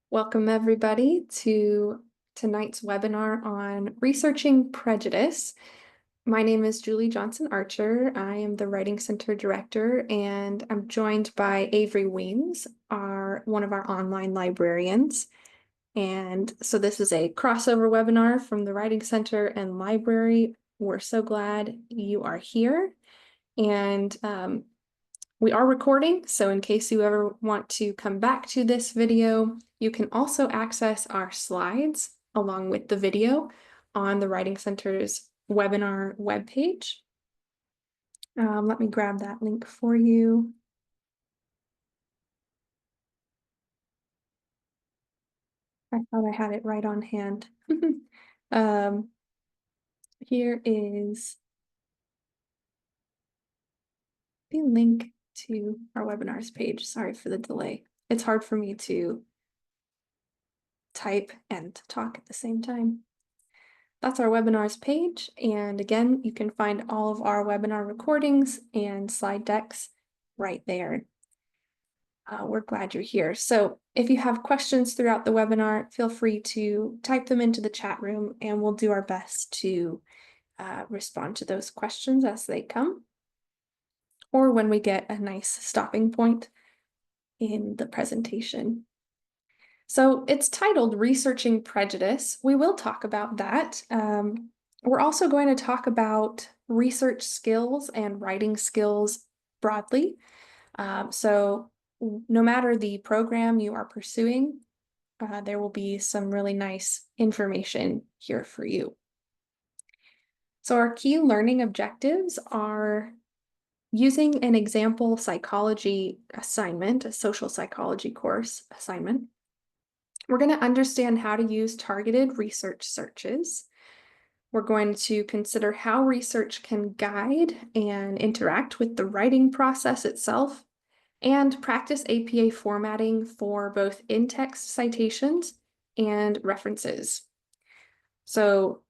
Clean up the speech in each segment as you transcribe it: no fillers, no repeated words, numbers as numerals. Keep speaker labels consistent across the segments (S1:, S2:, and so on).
S1: Welcome everybody to tonight's webinar on researching prejudice. My name is Julie Johnson Archer. I am the Writing Center Director, and I'm joined by Avery Weems, one of our online librarians. And so this is a crossover webinar from the Writing Center and library. We're so glad you are here. And we are recording, so in case you ever want to come back to this video, you can also access our slides along with the video on the Writing Center's webinar webpage. Let me grab that link for you. I thought I had it right on hand. Here is the link to our webinars page. Sorry for the delay. It's hard for me to type and talk at the same time. That's our webinars page. And again, you can find all of our webinar recordings and slide decks right there. We're glad you're here. So if you have questions throughout the webinar, feel free to type them into the chat room and we'll do our best to respond to those questions as they come, or when we get a nice stopping point in the presentation. So it's titled Researching Prejudice. We will talk about that. We're also going to talk about research skills and writing skills broadly. So no matter the program you are pursuing, there will be some really nice information here for you. So our key learning objectives are using an example psychology assignment, a social psychology course assignment. We're going to understand how to use targeted research searches. We're going to consider how research can guide and interact with the writing process itself, and practice APA formatting for both in-text citations and references. So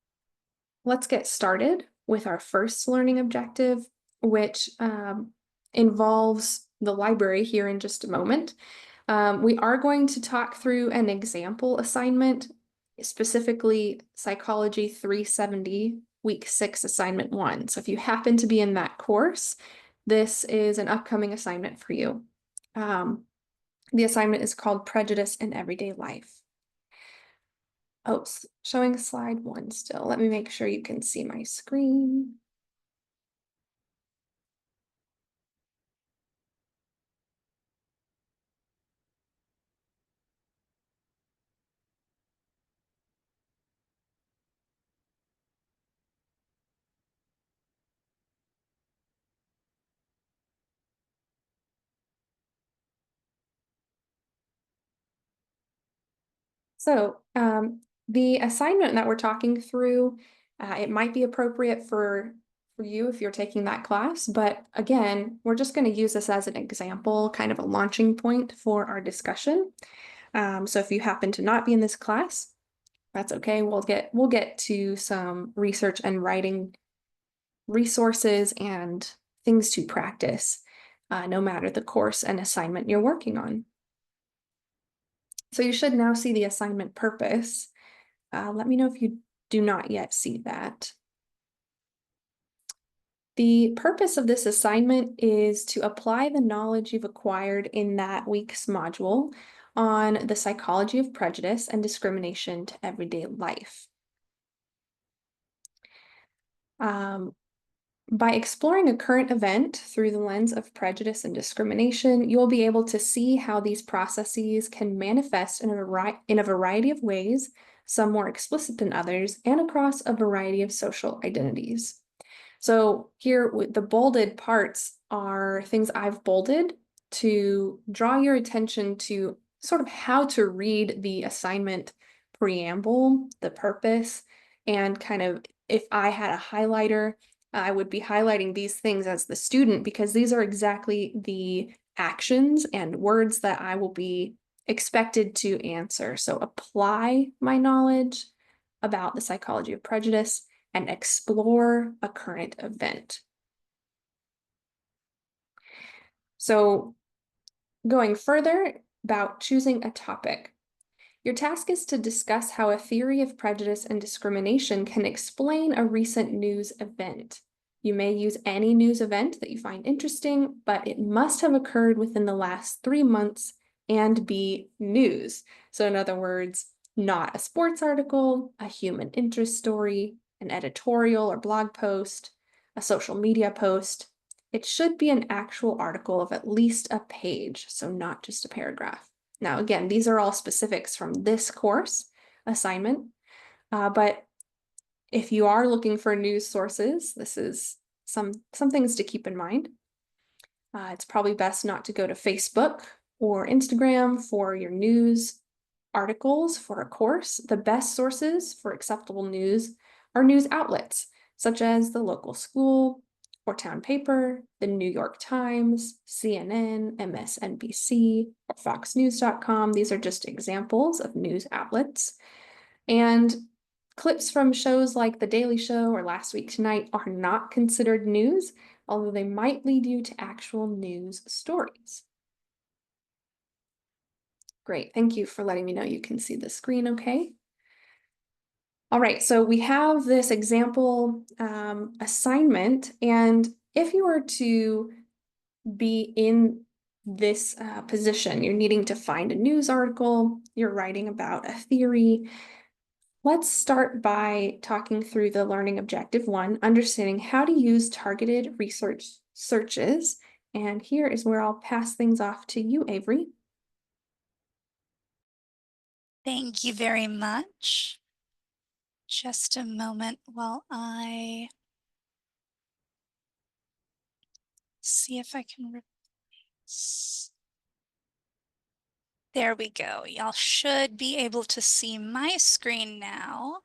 S1: let's get started with our first learning objective, which involves the library here in just a moment. We are going to talk through an example assignment, specifically Psychology 370, Week 6, Assignment 1. So if you happen to be in that course, this is an upcoming assignment for you. The assignment is called Prejudice in Everyday Life. Oh, showing slide 1 still. Let me make sure you can see my screen. So the assignment that we're talking through, it might be appropriate for you if you're taking that class, but again, we're just going to use this as an example, kind of a launching point for our discussion. So if you happen to not be in this class, that's okay. We'll get to some research and writing resources and things to practice, no matter the course and assignment you're working on. So you should now see the assignment purpose. Let me know if you do not yet see that. The purpose of this assignment is to apply the knowledge you've acquired in that week's module on the psychology of prejudice and discrimination to everyday life. By exploring a current event through the lens of prejudice and discrimination, you'll be able to see how these processes can manifest in a variety of ways, some more explicit than others, and across a variety of social identities. So here, the bolded parts are things I've bolded to draw your attention to sort of how to read the assignment preamble, the purpose, and kind of if I had a highlighter, I would be highlighting these things as the student because these are exactly the actions and words that I will be expected to answer. So apply my knowledge about the psychology of prejudice and explore a current event. So going further about choosing a topic. Your task is to discuss how a theory of prejudice and discrimination can explain a recent news event. You may use any news event that you find interesting, but it must have occurred within the last 3 months and be news. So in other words, not a sports article, a human interest story, an editorial or blog post, a social media post. It should be an actual article of at least a page, so not just a paragraph. Now, again, these are all specifics from this course assignment, but if you are looking for news sources, this is some things to keep in mind. It's probably best not to go to Facebook or Instagram for your news articles for a course. The best sources for acceptable news are news outlets, such as the local school or town paper, the New York Times, CNN, MSNBC, or FoxNews.com. These are just examples of news outlets. And clips from shows like The Daily Show or Last Week Tonight are not considered news, although they might lead you to actual news stories. Great, thank you for letting me know you can see the screen okay. All right, so we have this example assignment, and if you were to be in this position, you're needing to find a news article, you're writing about a theory. Let's start by talking through the learning objective 1, understanding how to use targeted research searches. And here is where I'll pass things off to you, Avery.
S2: Thank you very much. Just a moment while I see if I can replace. There we go. Y'all should be able to see my screen now.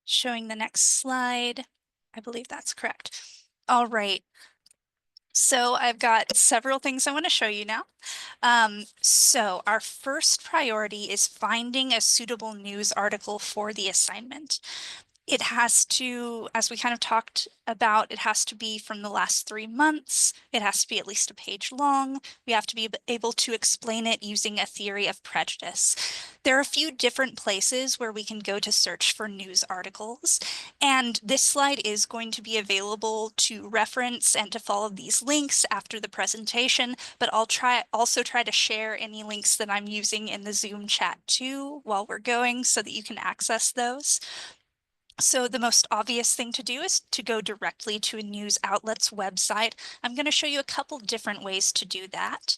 S2: Showing the next slide. I believe that's correct. All right. So I've got several things I want to show you now. So our first priority is finding a suitable news article for the assignment. It has to, as we kind of talked about, it has to be from the last 3 months. It has to be at least a page long. We have to be able to explain it using a theory of prejudice. There are a few different places where we can go to search for news articles, and this slide is going to be available to reference and to follow these links after the presentation, but I'll also try to share any links that I'm using in the Zoom chat too while we're going so that you can access those. So the most obvious thing to do is to go directly to a news outlet's website. I'm going to show you a couple different ways to do that.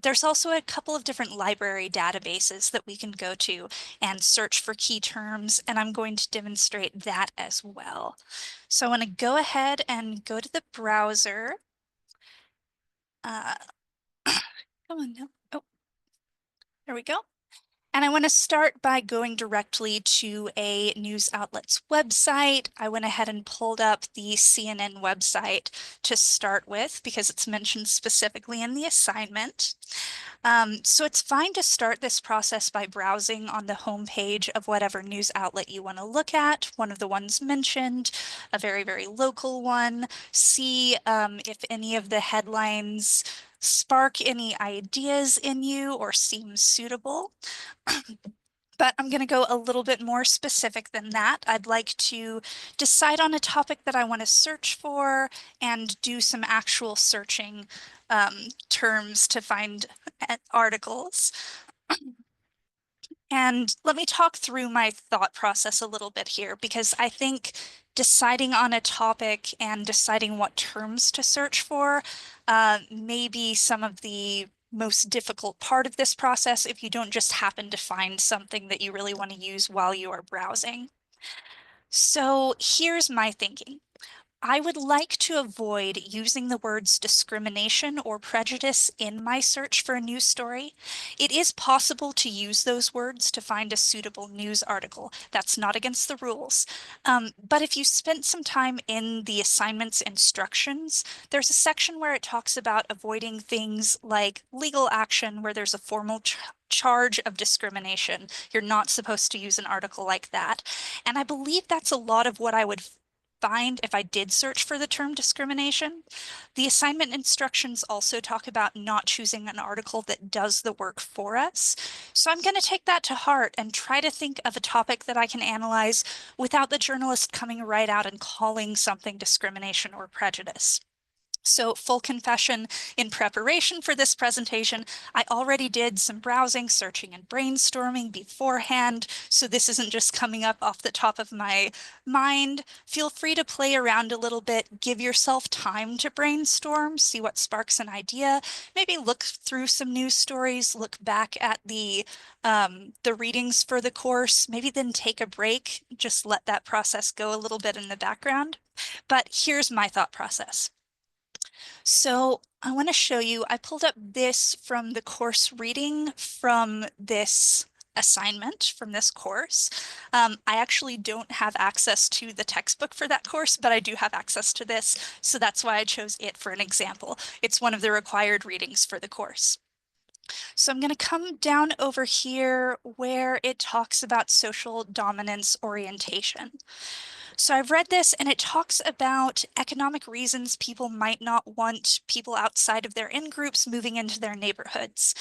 S2: There's also a couple of different library databases that we can go to and search for key terms, and I'm going to demonstrate that as well. So I want to go ahead and go to the browser. Come on now. Oh, there we go. And I want to start by going directly to a news outlet's website. I went ahead and pulled up the CNN website to start with because it's mentioned specifically in the assignment. So it's fine to start this process by browsing on the homepage of whatever news outlet you want to look at, one of the ones mentioned, a very, very local one. See if any of the headlines spark any ideas in you or seem suitable. But I'm going to go a little bit more specific than that. I'd like to decide on a topic that I want to search for and do some actual searching terms to find articles. And let me talk through my thought process a little bit here, because I think deciding on a topic and deciding what terms to search for may be some of the most difficult part of this process if you don't just happen to find something that you really want to use while you are browsing. So here's my thinking. I would like to avoid using the words discrimination or prejudice in my search for a news story. It is possible to use those words to find a suitable news article. That's not against the rules. But if you spent some time in the assignment's instructions, there's a section where it talks about avoiding things like legal action where there's a formal charge of discrimination. You're not supposed to use an article like that. And I believe that's a lot of what I would find if I did search for the term discrimination. The assignment instructions also talk about not choosing an article that does the work for us. So I'm going to take that to heart and try to think of a topic that I can analyze without the journalist coming right out and calling something discrimination or prejudice. So full confession, in preparation for this presentation, I already did some browsing, searching, and brainstorming beforehand. So this isn't just coming up off the top of my mind. Feel free to play around a little bit, give yourself time to brainstorm, see what sparks an idea, maybe look through some news stories, look back at the readings for the course, maybe then take a break, just let that process go a little bit in the background. But here's my thought process. So I want to show you, I pulled up this from the course reading from this assignment from this course. I actually don't have access to the textbook for that course, but I do have access to this. So that's why I chose it for an example. It's one of the required readings for the course. So I'm going to come down over here where it talks about social dominance orientation. So I've read this and it talks about economic reasons people might not want people outside of their in-groups moving into their neighborhoods.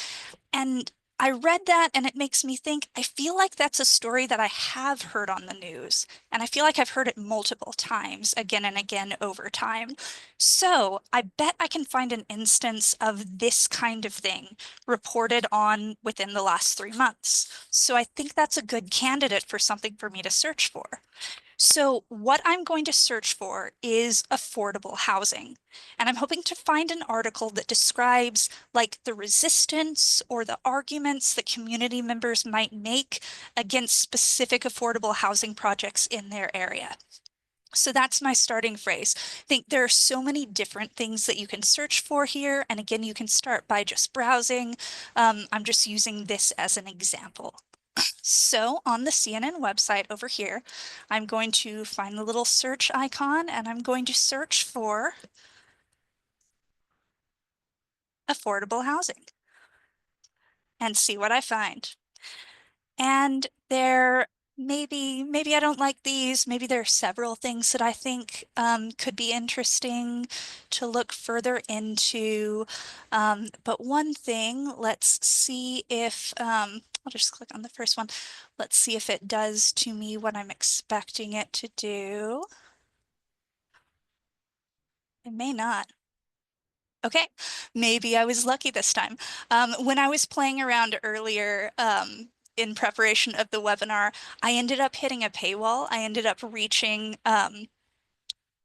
S2: And I read that and it makes me think, I feel like that's a story that I have heard on the news. And I feel like I've heard it multiple times, again and again over time. So I bet I can find an instance of this kind of thing reported on within the last 3 months. So I think that's a good candidate for something for me to search for. So what I'm going to search for is affordable housing. And I'm hoping to find an article that describes like the resistance or the arguments that community members might make against specific affordable housing projects in their area. So that's my starting phrase. I think there are so many different things that you can search for here. And again, you can start by just browsing. I'm just using this as an example. So on the CNN website over here, I'm going to find the little search icon and I'm going to search for affordable housing and see what I find. And there maybe I don't like these. Maybe there are several things that I think could be interesting to look further into. But one thing, let's see if, I'll just click on the first one. Let's see if it does to me what I'm expecting it to do. It may not. Okay, maybe I was lucky this time. When I was playing around earlier in preparation of the webinar, I ended up hitting a paywall. I ended up reaching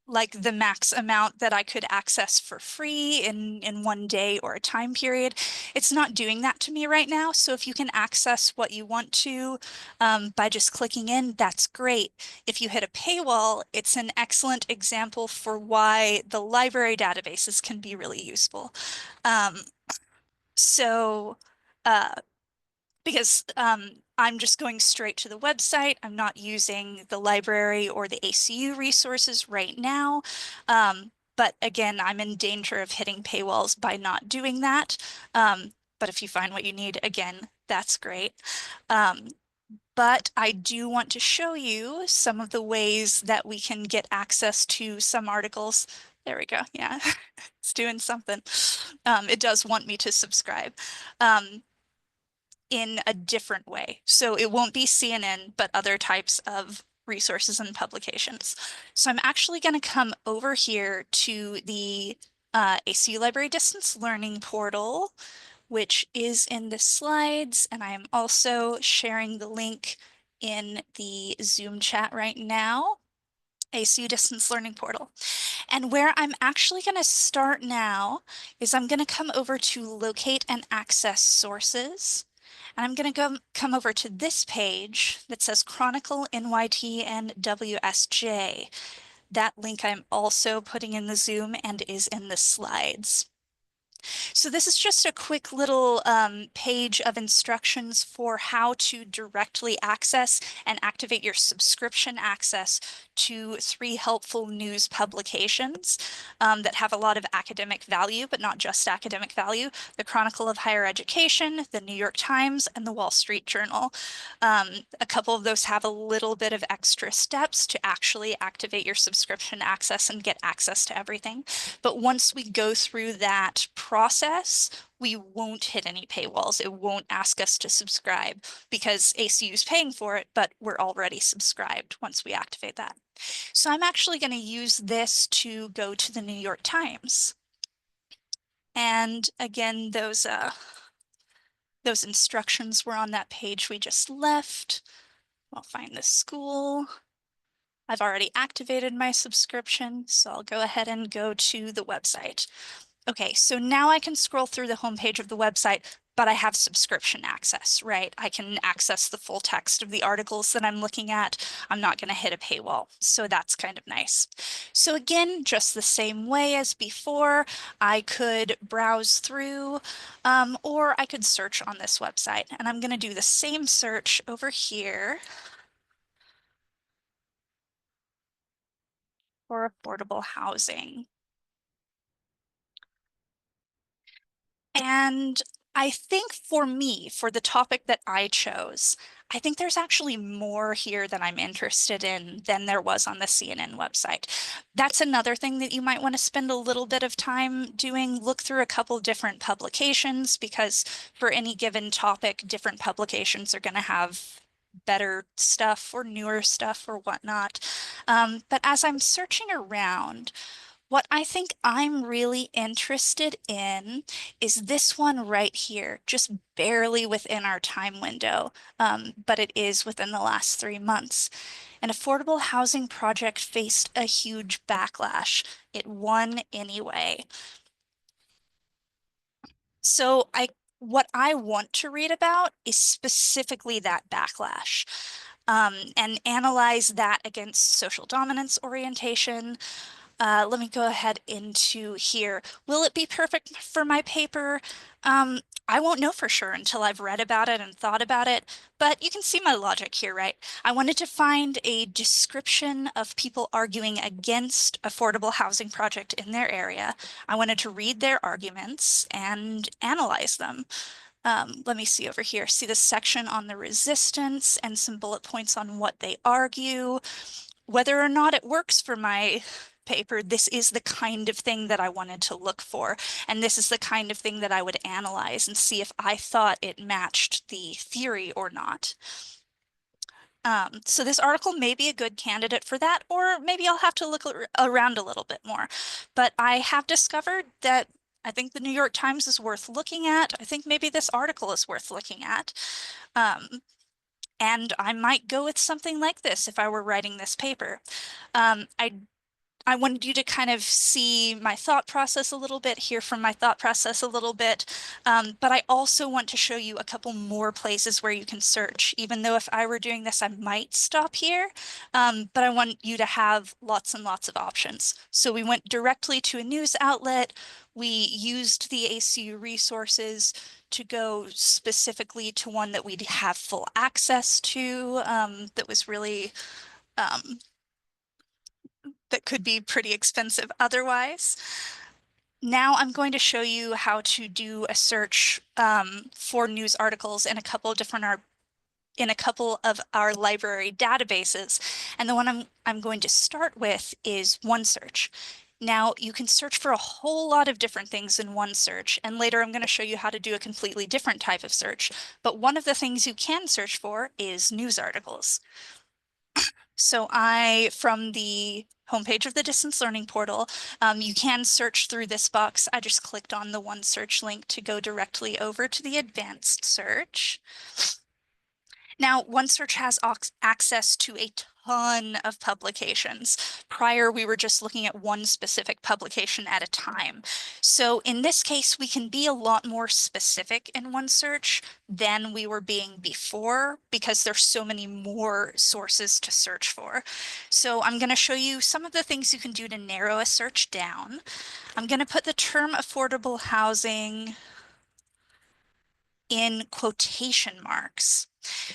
S2: like the max amount that I could access for free in one day or a time period. It's not doing that to me right now. So if you can access what you want to by just clicking in, that's great. If you hit a paywall, it's an excellent example for why the library databases can be really useful. Um, so because I'm just going straight to the website. I'm not using the library or the ACU resources right now. But again, I'm in danger of hitting paywalls by not doing that. But if you find what you need, again, that's great. But I do want to show you some of the ways that we can get access to some articles. There we go. Yeah, it's doing something. It does want me to subscribe. In a different way. So it won't be CNN, but other types of resources and publications. So I'm actually going to come over here to the ACU Library Distance Learning portal, which is in the slides. And I am also sharing the link in the Zoom chat right now. ACU Distance Learning portal. And where I'm actually going to start now is I'm going to come over to locate and access sources. And I'm going to come over to this page that says Chronicle, NYT, and WSJ. That link I'm also putting in the Zoom and is in the slides. So this is just a quick little page of instructions for how to directly access and activate your subscription access to 3 helpful news publications that have a lot of academic value, but not just academic value: the Chronicle of Higher Education, the New York Times, and the Wall Street Journal. A couple of those have a little bit of extra steps to actually activate your subscription access and get access to everything. But once we go through that process, we won't hit any paywalls. It won't ask us to subscribe because ACU is paying for it, but we're already subscribed once we activate that. So I'm actually going to use this to go to the New York Times. And again, those instructions were on that page we just left. I'll find the school. I've already activated my subscription, so I'll go ahead and go to the website. Okay, so now I can scroll through the homepage of the website, but I have subscription access, right? I can access the full text of the articles that I'm looking at. I'm not going to hit a paywall, so that's kind of nice. So again, just the same way as before, I could browse through, or I could search on this website. And I'm going to do the same search over here for affordable housing. And I think for me, for the topic that I chose, I think there's actually more here that I'm interested in than there was on the CNN website. That's another thing that you might want to spend a little bit of time doing. Look through a couple different publications, because for any given topic, different publications are going to have better stuff or newer stuff or whatnot. But as I'm searching around, what I think I'm really interested in is this one right here, just barely within our time window, but it is within the last 3 months. An affordable housing project faced a huge backlash. It won anyway. So what I want to read about is specifically that backlash, and analyze that against social dominance orientation. Let me go ahead into here. Will it be perfect for my paper? I won't know for sure until I've read about it and thought about it, but you can see my logic here, right? I wanted to find a description of people arguing against affordable housing project in their area. I wanted to read their arguments and analyze them. Let me see over here. See the section on the resistance and some bullet points on what they argue. Whether or not it works for my paper, this is the kind of thing that I wanted to look for. And this is the kind of thing that I would analyze and see if I thought it matched the theory or not. So this article may be a good candidate for that, or maybe I'll have to look around a little bit more. But I have discovered that I think the New York Times is worth looking at. I think maybe this article is worth looking at. And I might go with something like this if I were writing this paper. I wanted you to kind of see my thought process a little bit, hear from my thought process a little bit, but I also want to show you a couple more places where you can search. Even though if I were doing this, I might stop here, but I want you to have lots and lots of options. So we went directly to a news outlet. We used the ACU resources to go specifically to one that we'd have full access to, that was really that could be pretty expensive otherwise. Now I'm going to show you how to do a search for news articles in a couple of our library databases. And the one I'm going to start with is OneSearch. Now you can search for a whole lot of different things in OneSearch, and later I'm going to show you how to do a completely different type of search. But one of the things you can search for is news articles. So from the homepage of the distance learning portal, you can search through this box. I just clicked on the OneSearch link to go directly over to the advanced search. Now, OneSearch has access to a ton of publications. Prior, we were just looking at one specific publication at a time. So in this case, we can be a lot more specific in one search than we were being before because there's so many more sources to search for. So I'm going to show you some of the things you can do to narrow a search down. I'm going to put the term affordable housing in quotation marks.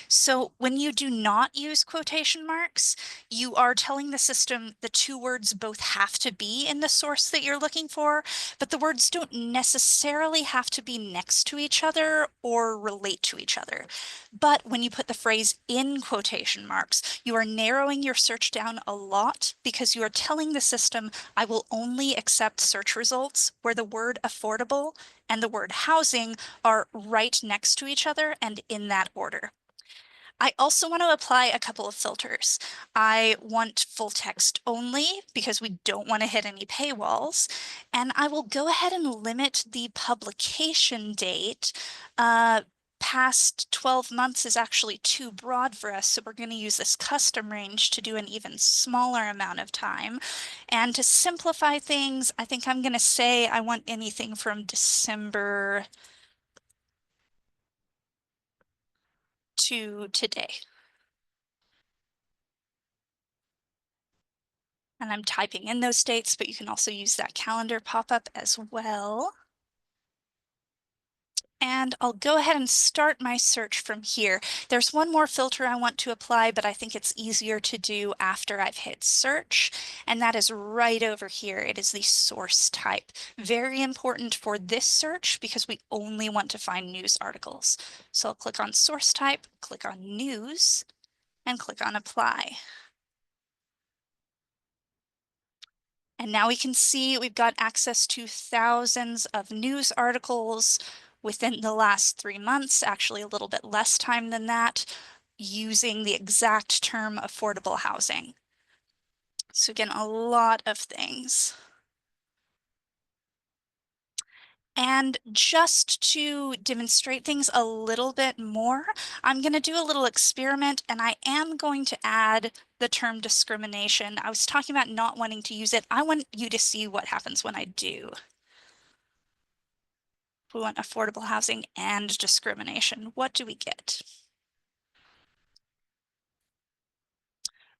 S2: So when you do not use quotation marks, you are telling the system the two words both have to be in the source that you're looking for, but the words don't necessarily have to be next to each other or relate to each other. But when you put the phrase in quotation marks, you are narrowing your search down a lot because you are telling the system, I will only accept search results where the word affordable and the word housing are right next to each other and in that order. I also want to apply a couple of filters. I want full text only because we don't want to hit any paywalls. And I will go ahead and limit the publication date. Past 12 months is actually too broad for us, so we're going to use this custom range to do an even smaller amount of time. And to simplify things, I think I'm going to say I want anything from December to today. And I'm typing in those dates, but you can also use that calendar pop-up as well. And I'll go ahead and start my search from here. There's one more filter I want to apply, but I think it's easier to do after I've hit search. And that is right over here. It is the source type. Very important for this search because we only want to find news articles. So I'll click on source type, click on news, and click on apply. And now we can see we've got access to thousands of news articles within the last 3 months, actually a little bit less time than that, using the exact term affordable housing. So again, a lot of things. And just to demonstrate things a little bit more, I'm going to do a little experiment and I am going to add the term discrimination. I was talking about not wanting to use it. I want you to see what happens when I do. We want affordable housing and discrimination. What do we get?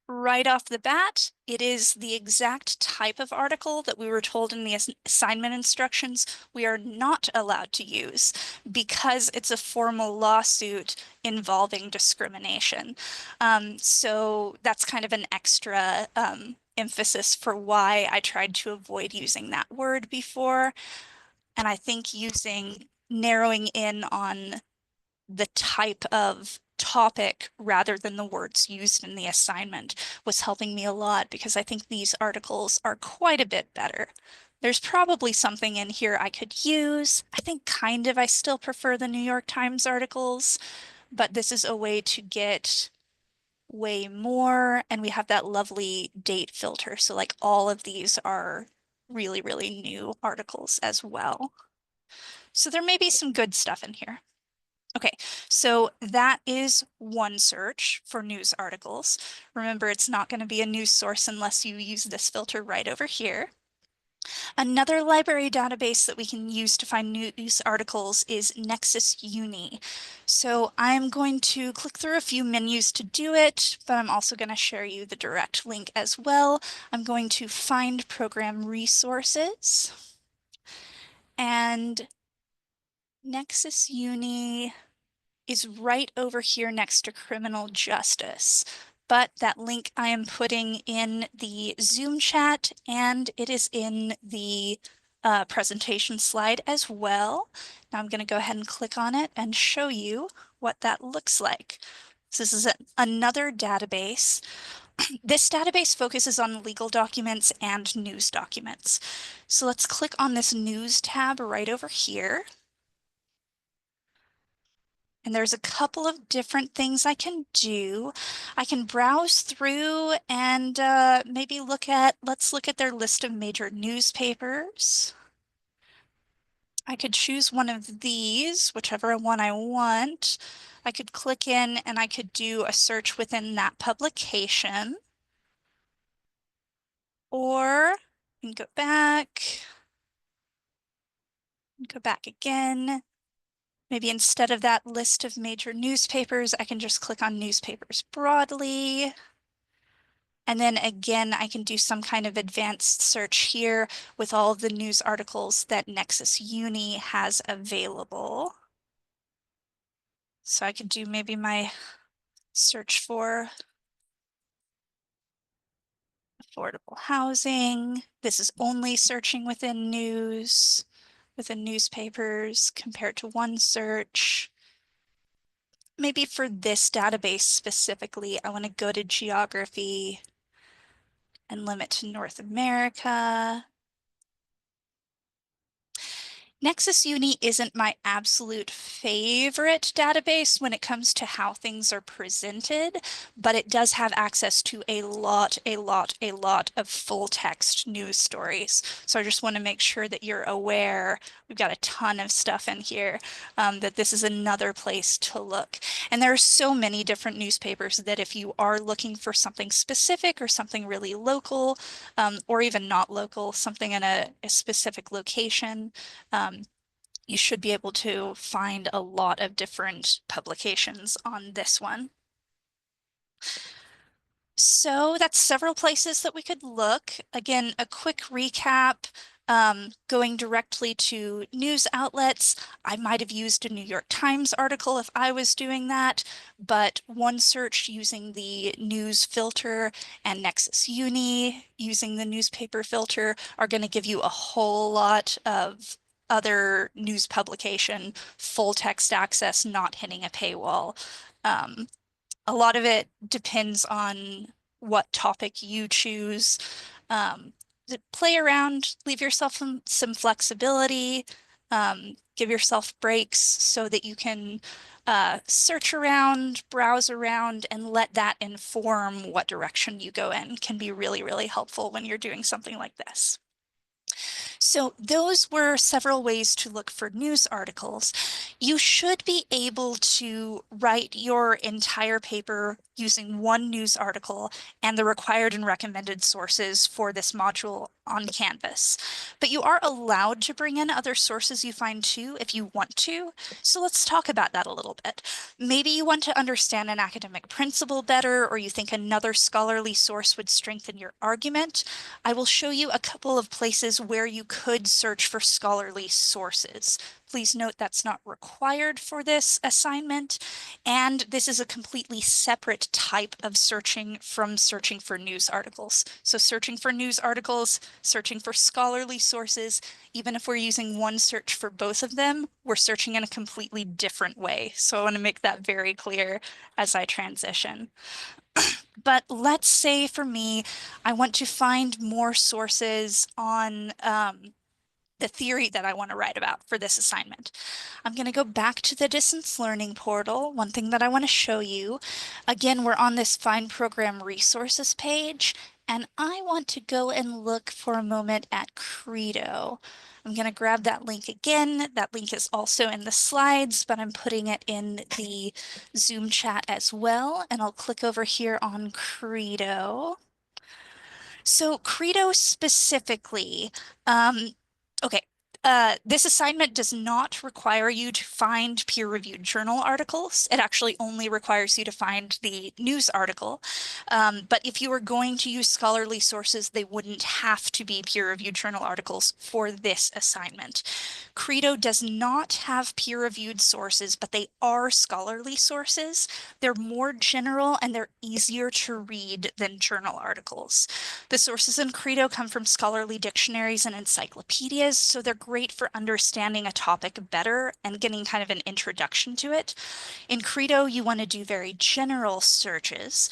S2: Right off the bat, it is the exact type of article that we were told in the assignment instructions we are not allowed to use because it's a formal lawsuit involving discrimination. So that's kind of an extra emphasis for why I tried to avoid using that word before. And I think narrowing in on the type of topic rather than the words used in the assignment was helping me a lot because I think these articles are quite a bit better. There's probably something in here I could use. I think kind of I still prefer the New York Times articles, but this is a way to get way more. And we have that lovely date filter. So like all of these are really, really new articles as well. So there may be some good stuff in here. Okay, so that is one search for news articles. Remember, it's not going to be a news source unless you use this filter right over here. Another library database that we can use to find news articles is Nexus Uni. So I'm going to click through a few menus to do it, but I'm also going to share you the direct link as well. I'm going to find program resources and Nexus Uni is right over here next to criminal justice. But that link I am putting in the Zoom chat and it is in the presentation slide as well. Now I'm going to go ahead and click on it and show you what that looks like. So this is another database. This database focuses on legal documents and news documents. So let's click on this news tab right over here. And there's a couple of different things I can do. I can browse through and maybe let's look at their list of major newspapers. I could choose one of these, whichever one I want. I could click in and I could do a search within that publication. Or you can go back again. Maybe instead of that list of major newspapers, I can just click on newspapers broadly. And then again, I can do some kind of advanced search here with all of the news articles that Nexus Uni has available. So I could do maybe my search for affordable housing. This is only searching within newspapers compared to one search. Maybe for this database specifically, I want to go to geography and limit to North America. Nexus Uni isn't my absolute favorite database when it comes to how things are presented, but it does have access to a lot of full text news stories. So I just want to make sure that you're aware, we've got a ton of stuff in here, that this is another place to look. And there are so many different newspapers that if you are looking for something specific or something really local, or even not local, something in a specific location, you should be able to find a lot of different publications on this one. So that's several places that we could look. Again, a quick recap, going directly to news outlets. I might have used a New York Times article if I was doing that, but one search using the news filter and Nexus Uni using the newspaper filter are going to give you a whole lot of other news publication, full text access, not hitting a paywall. A lot of it depends on what topic you choose. Play around, leave yourself some flexibility, give yourself breaks so that you can search around, browse around, and let that inform what direction you go in. Can be really helpful when you're doing something like this. So those were several ways to look for news articles. You should be able to write your entire paper using one news article and the required and recommended sources for this module on Canvas. But you are allowed to bring in other sources you find too if you want to. So let's talk about that a little bit. Maybe you want to understand an academic principle better, or you think another scholarly source would strengthen your argument. I will show you a couple of places where you could search for scholarly sources. Please note that's not required for this assignment, and this is a completely separate type of searching from searching for news articles. So searching for news articles, searching for scholarly sources, even if we're using one search for both of them, we're searching in a completely different way. So I want to make that very clear as I transition. But let's say for me, I want to find more sources on the theory that I want to write about for this assignment. I'm going to go back to the distance learning portal. One thing that I want to show you, again, we're on this Find Program Resources page, and I want to go and look for a moment at Credo. I'm going to grab that link again. That link is also in the slides, but I'm putting it in the Zoom chat as well, and I'll click over here on Credo. So Credo specifically, okay, this assignment does not require you to find peer-reviewed journal articles. It actually only requires you to find the news article. But if you are going to use scholarly sources, they wouldn't have to be peer-reviewed journal articles for this assignment. Credo does not have peer-reviewed sources, but they are scholarly sources. They're more general and they're easier to read than journal articles. The sources in Credo come from scholarly dictionaries and encyclopedias, so they're great for understanding a topic better and getting kind of an introduction to it. In Credo, you want to do very general searches.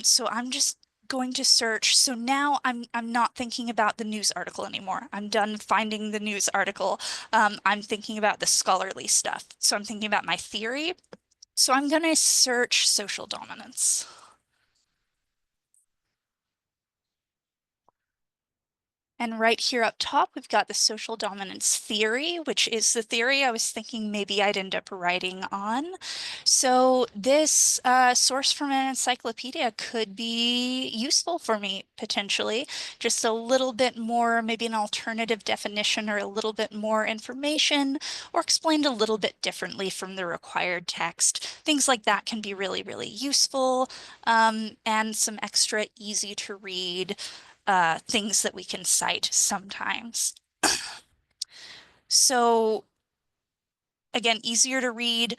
S2: So I'm just going to search. So now I'm not thinking about the news article anymore. I'm done finding the news article. I'm thinking about the scholarly stuff. So I'm thinking about my theory. So I'm going to search social dominance. And right here up top, we've got the social dominance theory, which is the theory I was thinking maybe I'd end up writing on. So this source from an encyclopedia could be useful for me potentially. Just a little bit more, maybe an alternative definition or a little bit more information, or explained a little bit differently from the required text. Things like that can be really, really useful, and some extra easy to read things that we can cite sometimes. So again, easier to read.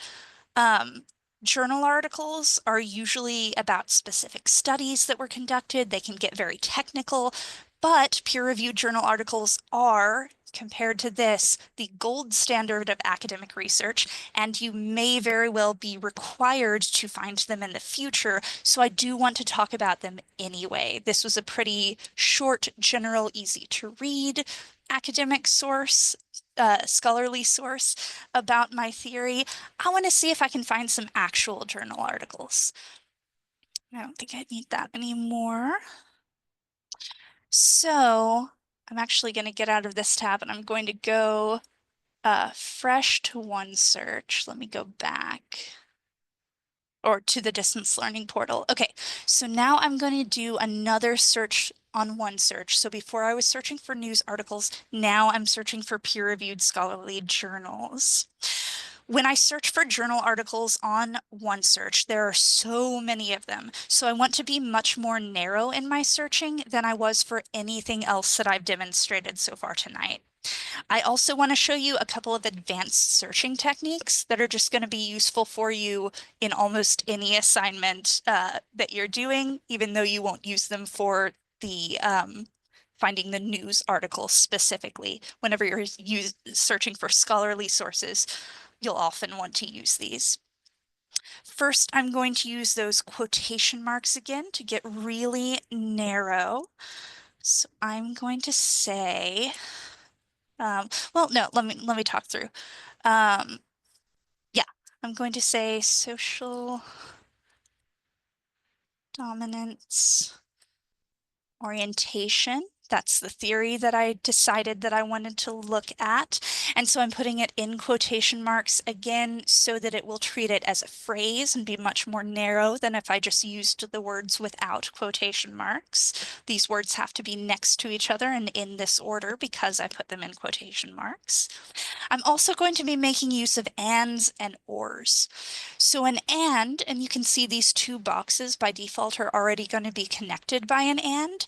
S2: Journal articles are usually about specific studies that were conducted. They can get very technical, but peer-reviewed journal articles are, compared to this, the gold standard of academic research, and you may very well be required to find them in the future. So I do want to talk about them anyway. This was a pretty short, general, easy to read academic source, scholarly source about my theory. I want to see if I can find some actual journal articles. I don't think I need that anymore. So I'm actually going to get out of this tab and I'm going to go fresh to OneSearch. Let me go back. Or to the distance learning portal. Okay, so now I'm going to do another search on OneSearch. So before I was searching for news articles, now I'm searching for peer-reviewed scholarly journals. When I search for journal articles on OneSearch, there are so many of them. So I want to be much more narrow in my searching than I was for anything else that I've demonstrated so far tonight. I also want to show you a couple of advanced searching techniques that are just going to be useful for you in almost any assignment that you're doing, even though you won't use them for the finding the news article specifically. Whenever you're searching for scholarly sources, you'll often want to use these. First, I'm going to use those quotation marks again to get really narrow. So I'm going to say, well, no, let me talk through. Yeah, I'm going to say social dominance orientation. That's the theory that I decided that I wanted to look at. And so I'm putting it in quotation marks again so that it will treat it as a phrase and be much more narrow than if I just used the words without quotation marks. These words have to be next to each other and in this order because I put them in quotation marks. I'm also going to be making use of ands and ors. So an and you can see these two boxes by default are already going to be connected by an and.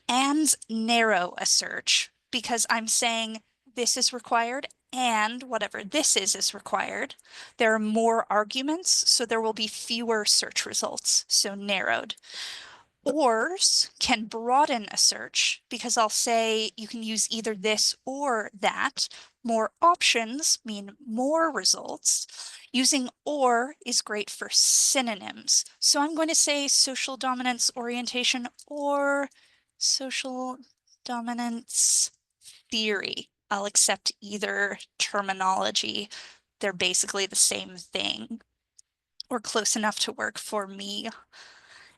S2: Ands narrow a search because I'm saying this is required and whatever this is required. There are more arguments, so there will be fewer search results, so narrowed. Ors can broaden a search because I'll say you can use either this or that. More options mean more results. Using or is great for synonyms. So I'm going to say social dominance orientation or social dominance theory. I'll accept either terminology. They're basically the same thing or close enough to work for me.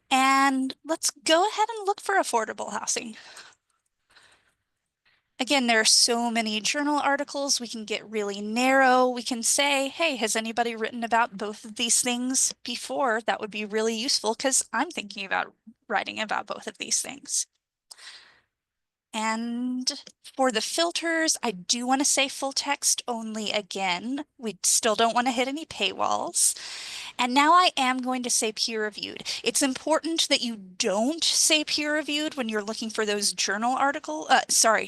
S2: And let's go ahead and look for affordable housing. Again, there are so many journal articles. We can get really narrow. We can say, hey, has anybody written about both of these things before? That would be really useful because I'm thinking about writing about both of these things. And for the filters, I do want to say full text only again. We still don't want to hit any paywalls. And now I am going to say peer-reviewed. It's important that you don't say peer-reviewed when you're looking for those journal article,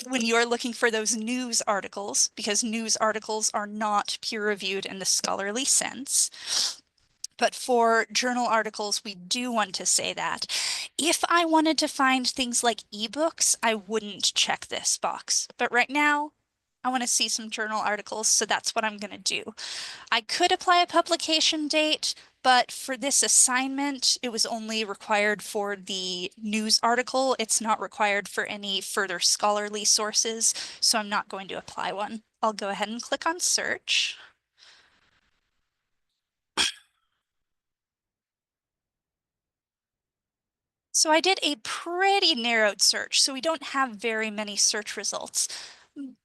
S2: when you're looking for those news articles, because news articles are not peer-reviewed in the scholarly sense. But for journal articles, we do want to say that. If I wanted to find things like ebooks, I wouldn't check this box. But right now, I want to see some journal articles, so that's what I'm going to do. I could apply a publication date, but for this assignment, it was only required for the news article. It's not required for any further scholarly sources, so I'm not going to apply one. I'll go ahead and click on search. So I did a pretty narrowed search, so we don't have very many search results.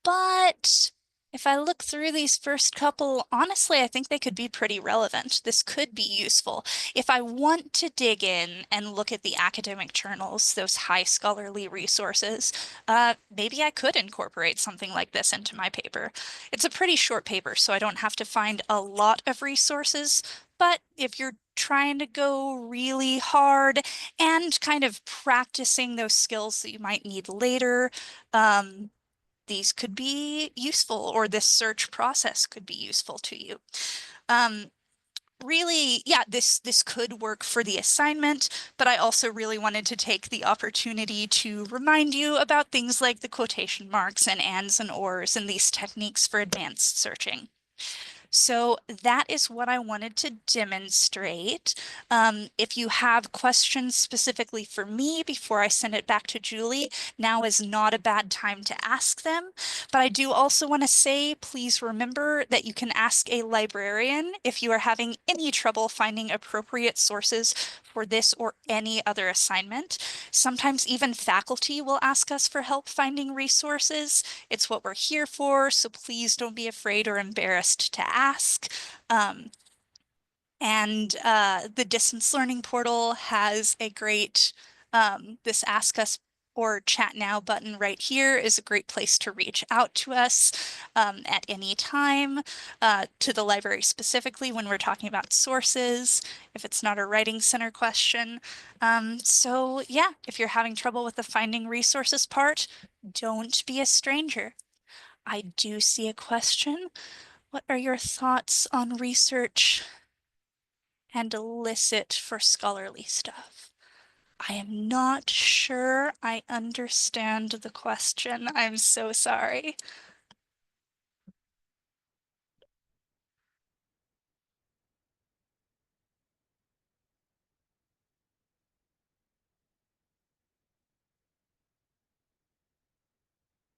S2: But if I look through these first couple, honestly, I think they could be pretty relevant. This could be useful. If I want to dig in and look at the academic journals, those high scholarly resources, maybe I could incorporate something like this into my paper. It's a pretty short paper, so I don't have to find a lot of resources. But if you're trying to go really hard and kind of practicing those skills that you might need later, these could be useful, or this search process could be useful to you. Really, yeah, this could work for the assignment, but I also really wanted to take the opportunity to remind you about things like the quotation marks and ands and ors and these techniques for advanced searching. So that is what I wanted to demonstrate. If you have questions specifically for me before I send it back to Julie, now is not a bad time to ask them. But I do also want to say, please remember that you can ask a librarian if you are having any trouble finding appropriate sources for this or any other assignment. Sometimes even faculty will ask us for help finding resources. It's what we're here for, so please don't be afraid or embarrassed to ask. The distance learning portal has a great, this Ask Us or Chat Now button right here is a great place to reach out to us at any time, to the library specifically when we're talking about sources, if it's not a writing center question. So yeah, if you're having trouble with the finding resources part, don't be a stranger. I do see a question. What are your thoughts on research and elicit for scholarly stuff? I am not sure I understand the question. I'm so sorry.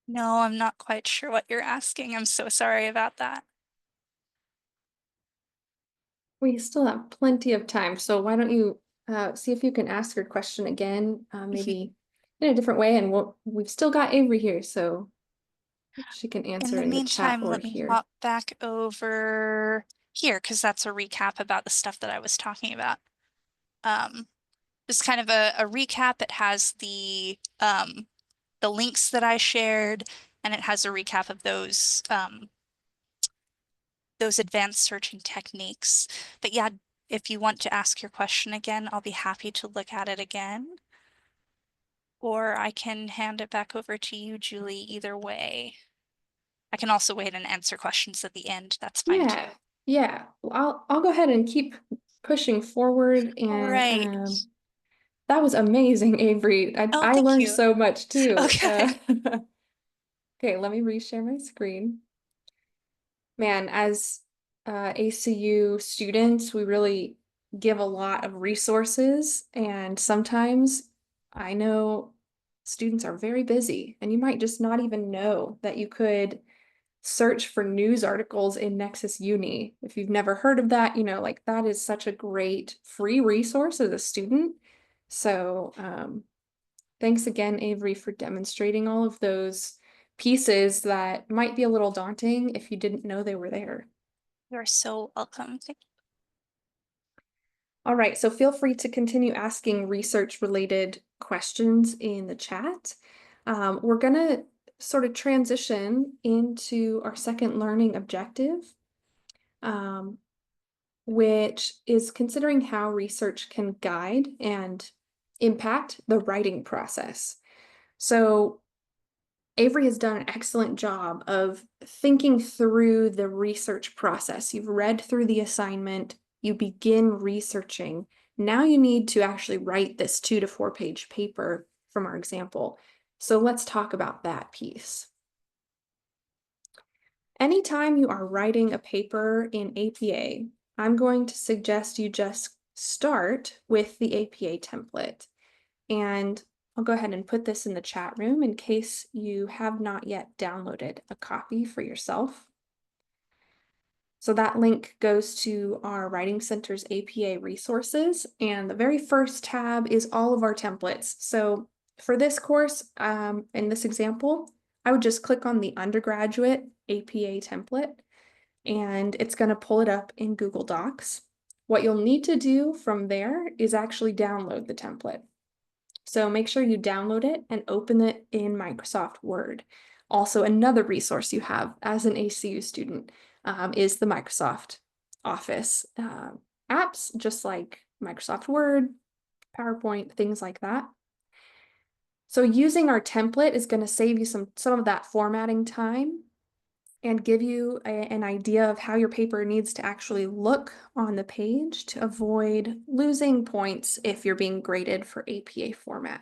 S2: No, I'm not quite sure what you're asking. I'm so sorry about that.
S1: We still have plenty of time, so why don't you see if you can ask your question again, maybe in a different way, and we've still got Avery here, so she can
S2: In
S1: answer
S2: the
S1: in the chat
S2: meantime,
S1: or
S2: let me
S1: here.
S2: hop back over here because that's a recap about the stuff that I was talking about. Just kind of a recap. It has the links that I shared, and it has a recap of those advanced searching techniques. But yeah, if you want to ask your question again, I'll be happy to look at it again. Or I can hand it back over to you, Julie, either way. I can also wait and answer questions at the end. That's fine too.
S1: Yeah, yeah. Well, I'll go ahead and keep pushing forward,
S2: All
S1: and
S2: right.
S1: that was amazing, Avery.
S2: Oh,
S1: I
S2: thank
S1: learned
S2: you.
S1: so much too.
S2: Okay.
S1: Okay, let me reshare my screen. Man, as ACU students, we really give a lot of resources, and sometimes I know students are very busy, and you might just not even know that you could search for news articles in Nexus Uni. If you've never heard of that, like that is such a great free resource as a student. So, thanks again, Avery, for demonstrating all of those pieces that might be a little daunting if you didn't know they were there.
S2: You're so welcome.
S1: All right, so feel free to continue asking research-related questions in the chat. We're gonna sort of transition into our second learning objective, um, which is considering how research can guide and impact the writing process. So Avery has done an excellent job of thinking through the research process. You've read through the assignment, you begin researching. Now you need to actually write this 2 to 4 page paper from our example. So let's talk about that piece. Anytime you are writing a paper in APA, I'm going to suggest you just start with the APA template. And I'll go ahead and put this in the chat room in case you have not yet downloaded a copy for yourself. So that link goes to our Writing Center's APA resources, and the very first tab is all of our templates. So for this course, in this example, I would just click on the undergraduate APA template, and it's going to pull it up in Google Docs. What you'll need to do from there is actually download the template. So make sure you download it and open it in Microsoft Word. Also, another resource you have as an ACU student is the Microsoft Office apps, just like Microsoft Word, PowerPoint, things like that. So using our template is going to save you some of that formatting time and give you an idea of how your paper needs to actually look on the page to avoid losing points if you're being graded for APA format.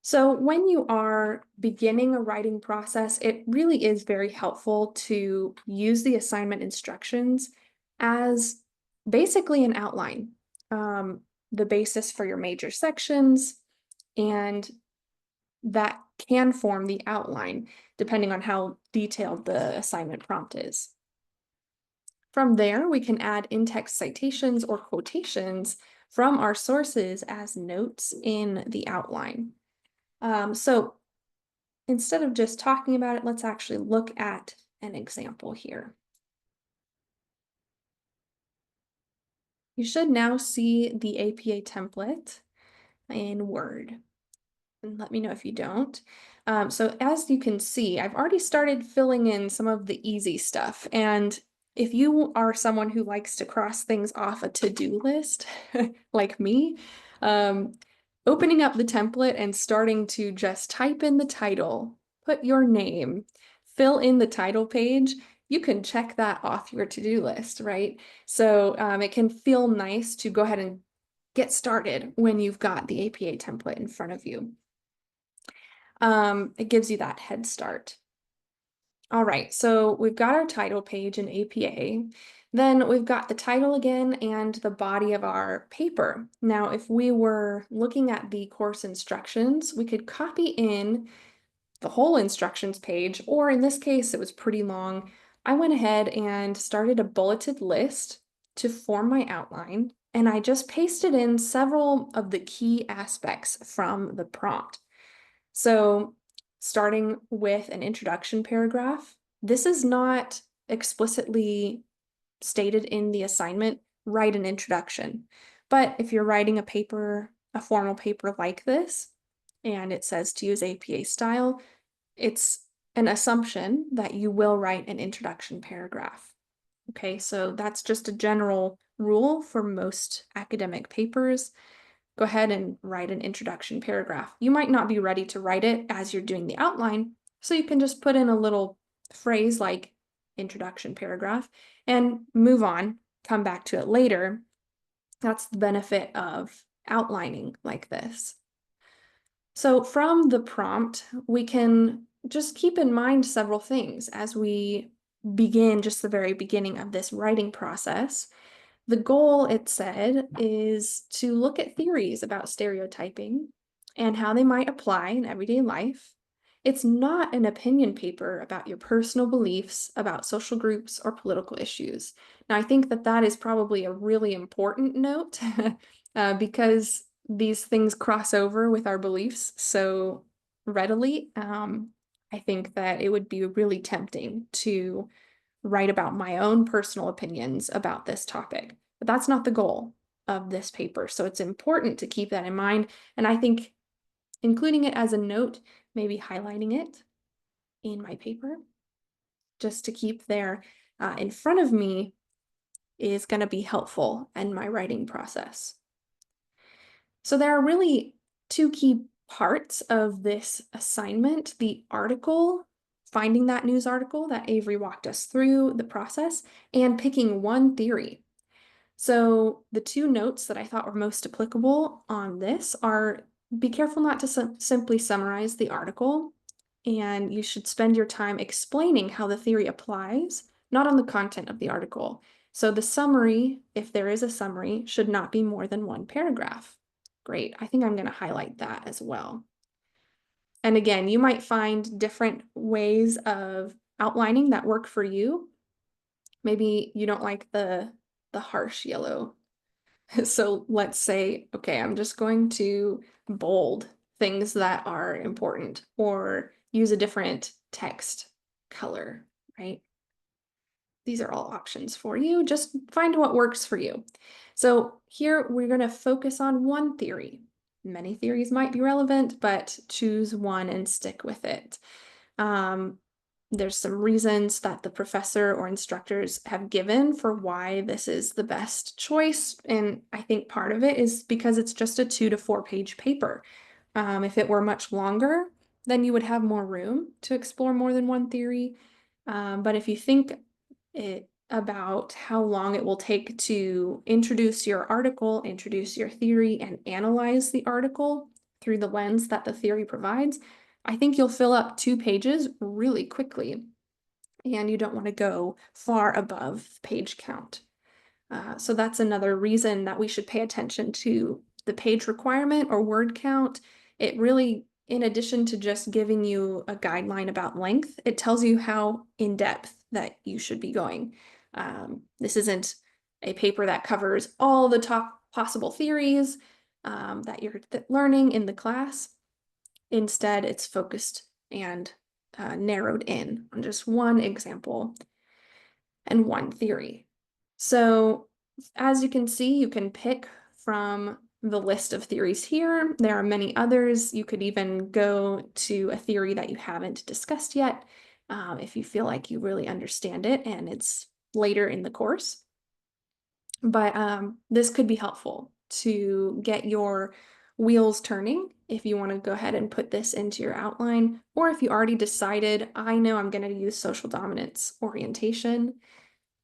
S1: So when you are beginning a writing process, it really is very helpful to use the assignment instructions as basically an outline, the basis for your major sections, and that can form the outline depending on how detailed the assignment prompt is. From there, we can add in-text citations or quotations from our sources as notes in the outline. So instead of just talking about it, let's actually look at an example here. You should now see the APA template in Word. And let me know if you don't. So as you can see, I've already started filling in some of the easy stuff. And if you are someone who likes to cross things off a to-do list, like me, opening up the template and starting to just type in the title, put your name, fill in the title page, you can check that off your to-do list, right? So it can feel nice to go ahead and get started when you've got the APA template in front of you. It gives you that head start. All right, so we've got our title page in APA. Then we've got the title again and the body of our paper. Now, if we were looking at the course instructions, we could copy in the whole instructions page, or in this case, it was pretty long. I went ahead and started a bulleted list to form my outline, and I just pasted in several of the key aspects from the prompt. So starting with an introduction paragraph, this is not explicitly stated in the assignment, write an introduction. But if you're writing a paper, a formal paper like this, and it says to use APA style, it's an assumption that you will write an introduction paragraph. Okay, so that's just a general rule for most academic papers. Go ahead and write an introduction paragraph. You might not be ready to write it as you're doing the outline, so you can just put in a little phrase like introduction paragraph and move on, come back to it later. That's the benefit of outlining like this. So from the prompt, we can just keep in mind several things as we begin just the very beginning of this writing process. The goal, it said, is to look at theories about stereotyping and how they might apply in everyday life. It's not an opinion paper about your personal beliefs about social groups or political issues. Now, I think that that is probably a really important note because these things cross over with our beliefs so readily. I think that it would be really tempting to write about my own personal opinions about this topic, but that's not the goal of this paper. So it's important to keep that in mind. And I think including it as a note, maybe highlighting it in my paper, just to keep there in front of me is going to be helpful in my writing process. So there are really two key parts of this assignment: the article, finding that news article that Avery walked us through the process, and picking one theory. So the two notes that I thought were most applicable on this are: be careful not to simply summarize the article, and you should spend your time explaining how the theory applies, not on the content of the article. So the summary, if there is a summary, should not be more than one paragraph. Great, I think I'm going to highlight that as well. And again, you might find different ways of outlining that work for you. Maybe you don't like the harsh yellow. So let's say, okay, I'm just going to bold things that are important or use a different text color, right? These are all options for you. Just find what works for you. So here we're going to focus on one theory. Many theories might be relevant, but choose one and stick with it. There's some reasons that the professor or instructors have given for why this is the best choice. And I think part of it is because it's just a 2 to 4 page paper. If it were much longer, then you would have more room to explore more than one theory. But if you think about how long it will take to introduce your article, introduce your theory, and analyze the article through the lens that the theory provides, I think you'll fill up 2 pages really quickly, and you don't want to go far above page count. So that's another reason that we should pay attention to the page requirement or word count. It really, in addition to just giving you a guideline about length, it tells you how in depth that you should be going. This isn't a paper that covers all the top possible theories that you're learning in the class. Instead, it's focused and narrowed in on just one example and one theory. So as you can see, you can pick from the list of theories here. There are many others. You could even go to a theory that you haven't discussed yet if you feel like you really understand it and it's later in the course. But this could be helpful to get your wheels turning if you want to go ahead and put this into your outline, or if you already decided, I know I'm going to use social dominance orientation,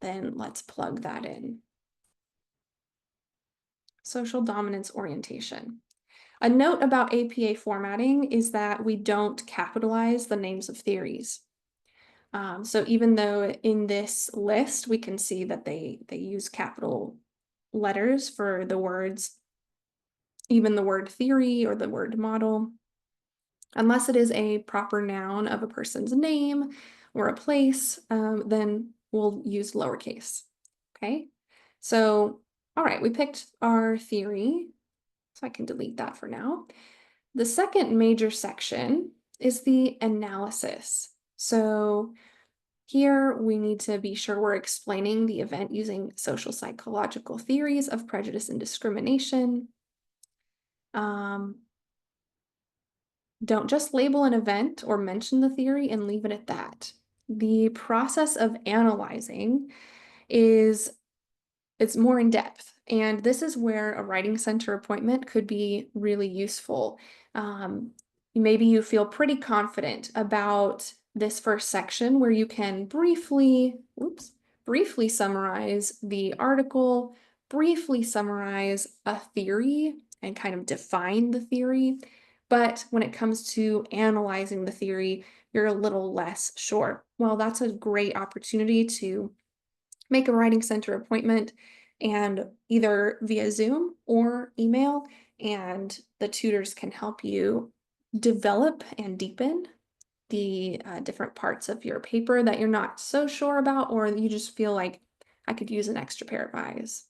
S1: then let's plug that in. Social dominance orientation. A note about APA formatting is that we don't capitalize the names of theories. So even though in this list, we can see that they use capital letters for the words, even the word theory or the word model, unless it is a proper noun of a person's name or a place, then we'll use lowercase. Okay, so all right, we picked our theory, so I can delete that for now. The second major section is the analysis. So here we need to be sure we're explaining the event using social psychological theories of prejudice and discrimination. Don't just label an event or mention the theory and leave it at that. The process of analyzing it's more in depth, and this is where a writing center appointment could be really useful. Maybe you feel pretty confident about this first section where you can briefly summarize the article, briefly summarize a theory, and kind of define the theory. But when it comes to analyzing the theory, you're a little less sure. Well, that's a great opportunity to make a writing center appointment, and either via Zoom or email, and the tutors can help you develop and deepen the different parts of your paper that you're not so sure about, or you just feel like I could use an extra pair of eyes.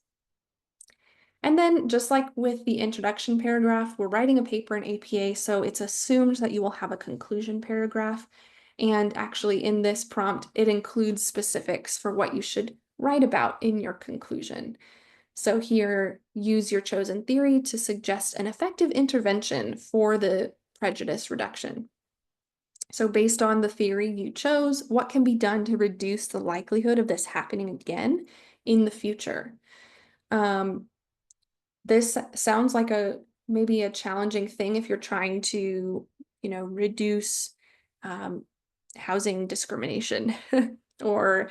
S1: And then just like with the introduction paragraph, we're writing a paper in APA, so it's assumed that you will have a conclusion paragraph. And actually in this prompt, it includes specifics for what you should write about in your conclusion. So here, use your chosen theory to suggest an effective intervention for the prejudice reduction. So based on the theory you chose, what can be done to reduce the likelihood of this happening again in the future? This sounds like maybe a challenging thing if you're trying to, reduce housing discrimination or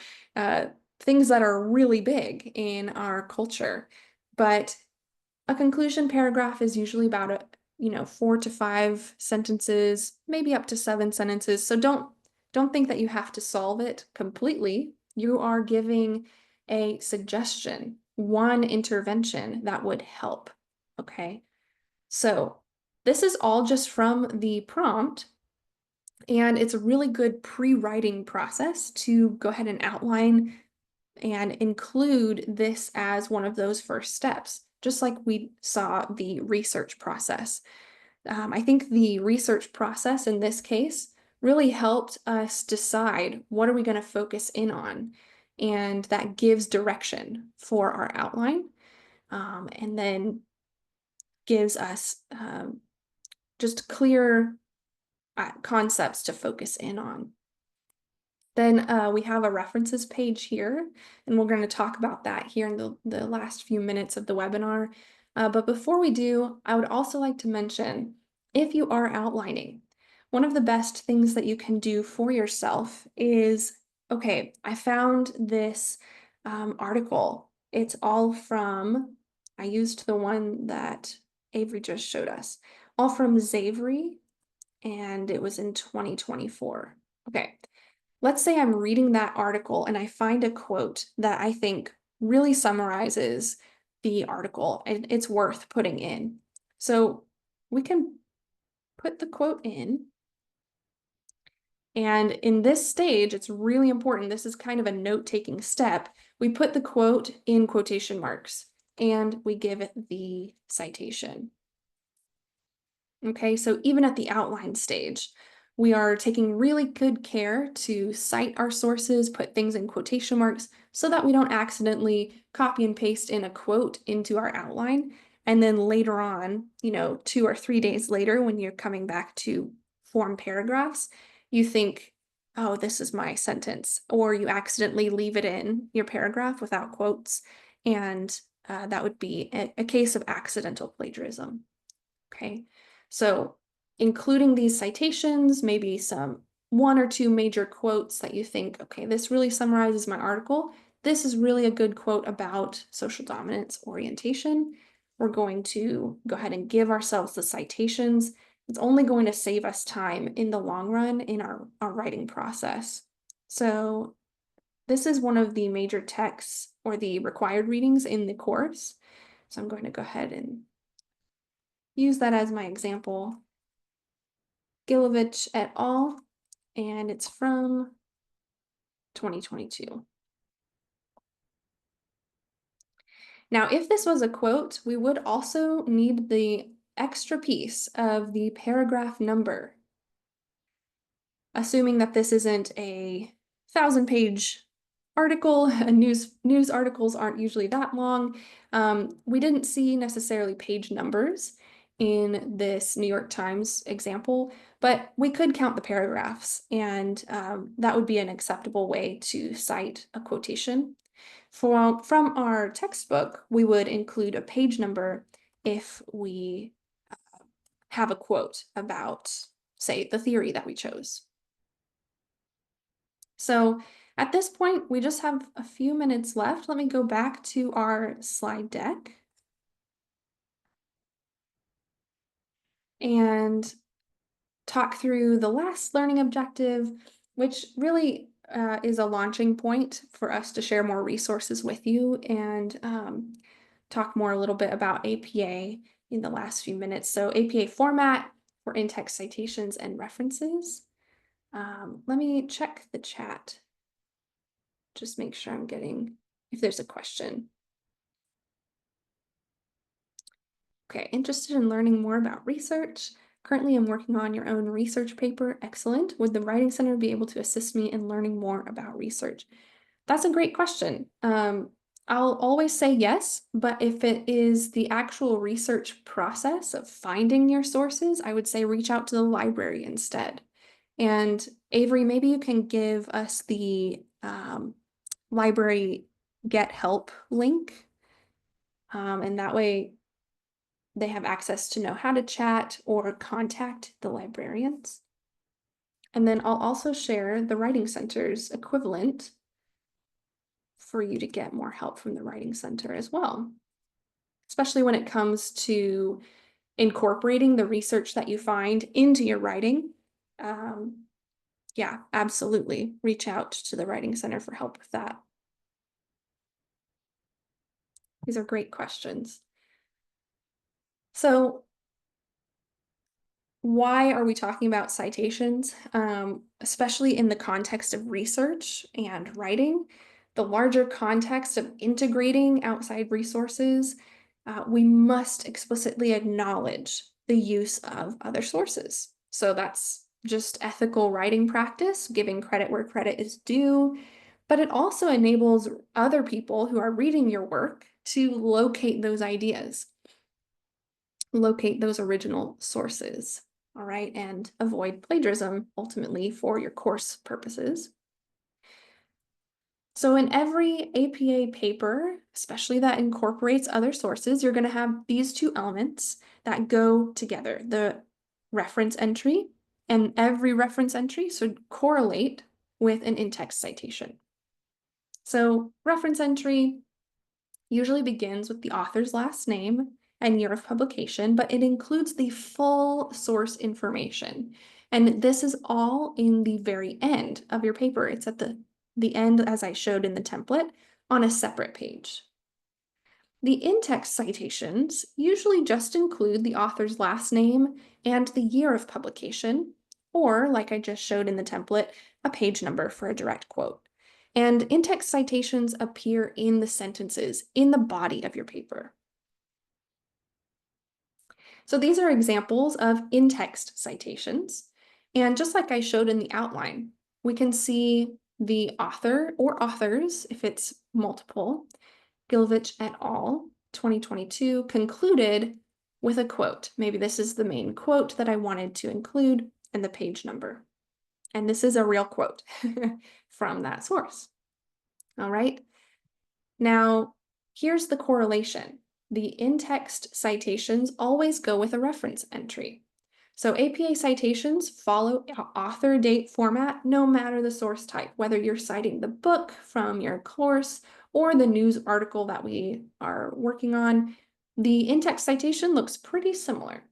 S1: things that are really big in our culture. But a conclusion paragraph is usually about 4 to 5 sentences, maybe up to 7 sentences. So don't think that you have to solve it completely. You are giving a suggestion, one intervention that would help. Okay. So this is all just from the prompt, and it's a really good pre-writing process to go ahead and outline and include this as one of those first steps, just like we saw the research process. I think the research process in this case really helped us decide what are we going to focus in on, and that gives direction for our outline, and then gives us just clear concepts to focus in on. Then we have a references page here, and we're going to talk about that here in the last few minutes of the webinar. But before we do, I would also like to mention, if you are outlining, one of the best things that you can do for yourself is, okay, I found this article. It's all from, I used the one that Avery just showed us, all from Xavery, and it was in 2024. Okay. Let's say I'm reading that article and I find a quote that I think really summarizes the article and it's worth putting in. So we can put the quote in. And in this stage, it's really important. This is kind of a note-taking step. We put the quote in quotation marks and we give it the citation. Okay, so even at the outline stage, we are taking really good care to cite our sources, put things in quotation marks so that we don't accidentally copy and paste in a quote into our outline. And then later on, 2 or 3 days later, when you're coming back to form paragraphs, you think, oh, this is my sentence, or you accidentally leave it in your paragraph without quotes. And that would be a case of accidental plagiarism. Okay. So including these citations, maybe some 1 or 2 major quotes that you think, okay, this really summarizes my article. This is really a good quote about social dominance orientation. We're going to go ahead and give ourselves the citations. It's only going to save us time in the long run in our writing process. So this is one of the major texts or the required readings in the course. So I'm going to go ahead and use that as my example. Gilovich et al., and it's from 2022. Now, if this was a quote, we would also need the extra piece of the paragraph number, assuming that this isn't a 1,000-page article. News articles aren't usually that long. We didn't see necessarily page numbers in this New York Times example, but we could count the paragraphs, and that would be an acceptable way to cite a quotation. From our textbook, we would include a page number if we have a quote about, say, the theory that we chose. So at this point, we just have a few minutes left. Let me go back to our slide deck and talk through the last learning objective, which really is a launching point for us to share more resources with you and talk more a little bit about APA in the last few minutes. So APA format for in-text citations and references. Let me check the chat. Just make sure I'm getting, if there's a question. Okay, interested in learning more about research? Currently, I'm working on your own research paper. Excellent. Would the Writing Center be able to assist me in learning more about research? That's a great question. I'll always say yes, but if it is the actual research process of finding your sources, I would say reach out to the library instead. And Avery, maybe you can give us the library Get Help link. And that way they have access to know how to chat or contact the librarians. And then I'll also share the Writing Center's equivalent for you to get more help from the Writing Center as well, especially when it comes to incorporating the research that you find into your writing. Yeah, absolutely. Reach out to the Writing Center for help with that. These are great questions. So why are we talking about citations, especially in the context of research and writing? the larger context of integrating outside resources, we must explicitly acknowledge the use of other sources. So that's just ethical writing practice, giving credit where credit is due, but it also enables other people who are reading your work to locate those ideas, locate those original sources, all right, and avoid plagiarism ultimately for your course purposes. So in every APA paper, especially that incorporates other sources, you're going to have these two elements that go together. The reference entry, and every reference entry should correlate with an in-text citation. So reference entry usually begins with the author's last name and year of publication, but it includes the full source information. And this is all in the very end of your paper. It's at the end, as I showed in the template, on a separate page. The in-text citations usually just include the author's last name and the year of publication, or, like I just showed in the template, a page number for a direct quote. And in-text citations appear in the sentences in the body of your paper. So these are examples of in-text citations. And just like I showed in the outline, we can see the author or authors, if it's multiple, Gilvich et al., 2022, concluded with a quote. Maybe this is the main quote that I wanted to include and the page number. And this is a real quote from that source. All right. Now, here's the correlation. The in-text citations always go with a reference entry. So APA citations follow author date format no matter the source type, whether you're citing the book from your course or the news article that we are working on. The in-text citation looks pretty similar,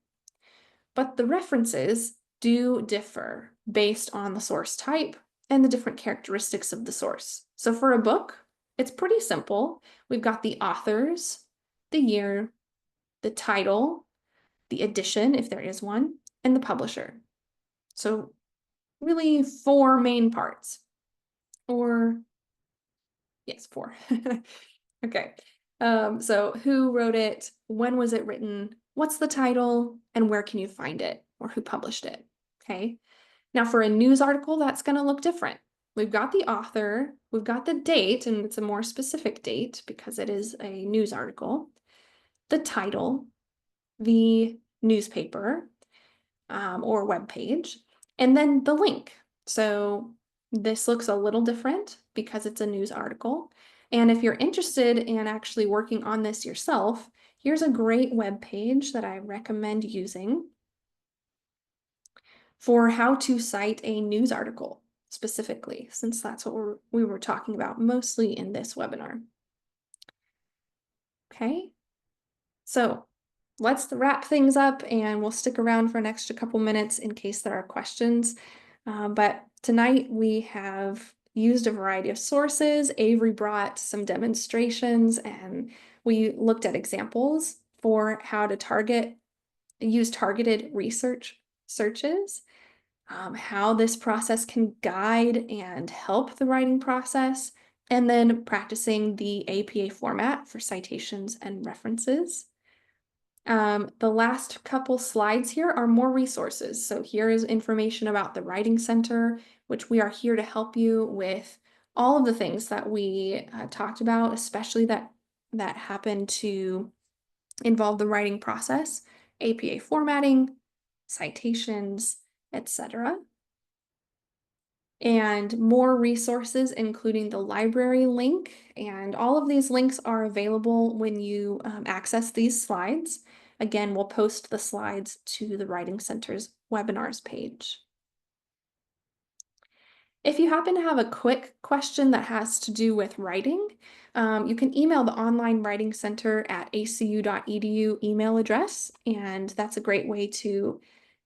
S1: but the references do differ based on the source type and the different characteristics of the source. So for a book, it's pretty simple. We've got the authors, the year, the title, the edition, if there is one, and the publisher. So really 4 main parts. Or, yes, 4. Okay. So who wrote it? When was it written? What's the title? And where can you find it? Or who published it? Okay. Now for a news article, that's going to look different. We've got the author, we've got the date, and it's a more specific date because it is a news article, the title, the newspaper or web page, and then the link. So this looks a little different because it's a news article. And if you're interested in actually working on this yourself, here's a great web page that I recommend using for how to cite a news article specifically, since that's what we were talking about mostly in this webinar. Okay, so let's wrap things up and we'll stick around for an extra couple minutes in case there are questions. But tonight we have used a variety of sources. Avery brought some demonstrations and we looked at examples for how to use targeted research searches, how this process can guide and help the writing process, and then practicing the APA format for citations and references. The last couple slides here are more resources. So here is information about the Writing Center, which we are here to help you with all of the things that we talked about, especially that happen to involve the writing process, APA formatting, citations, etc. And more resources, including the library link. And all of these links are available when you access these slides. Again, we'll post the slides to the Writing Center's webinars page. If you happen to have a quick question that has to do with writing, you can email the Online Writing Center at acu.edu email address, and that's a great way to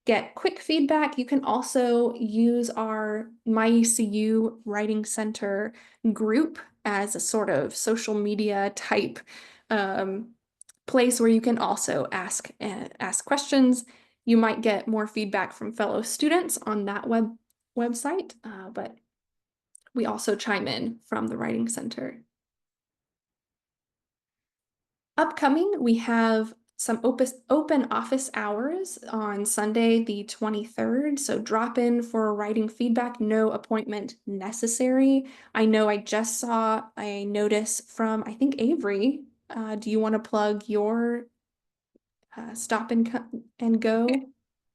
S1: get quick feedback. You can also use our MyACU Writing Center group as a sort of social media type place where you can also ask questions. You might get more feedback from fellow students on that website, but we also chime in from the Writing Center. Upcoming, we have some open office hours on Sunday, the 23rd. So drop in for writing feedback, no appointment necessary. I know I just saw a notice from, I think, Avery. Do you want to plug your stop and go?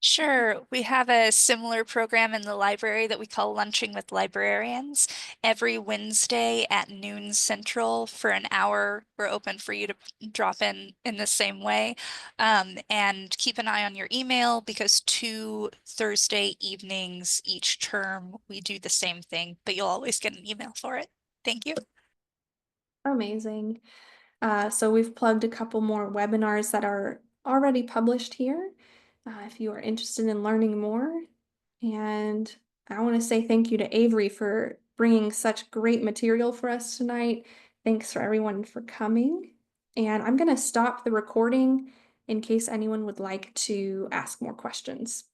S2: Sure, we have a similar program in the library that we call Lunching with Librarians. Every Wednesday at noon Central for an hour, we're open for you to drop in the same way. And keep an eye on your email because 2 Thursday evenings each term, we do the same thing, but you'll always get an email for it. Thank you.
S1: Amazing. So we've plugged a couple more webinars that are already published here, if you are interested in learning more. And I want to say thank you to Avery for bringing such great material for us tonight. Thanks for everyone for coming. And I'm going to stop the recording in case anyone would like to ask more questions.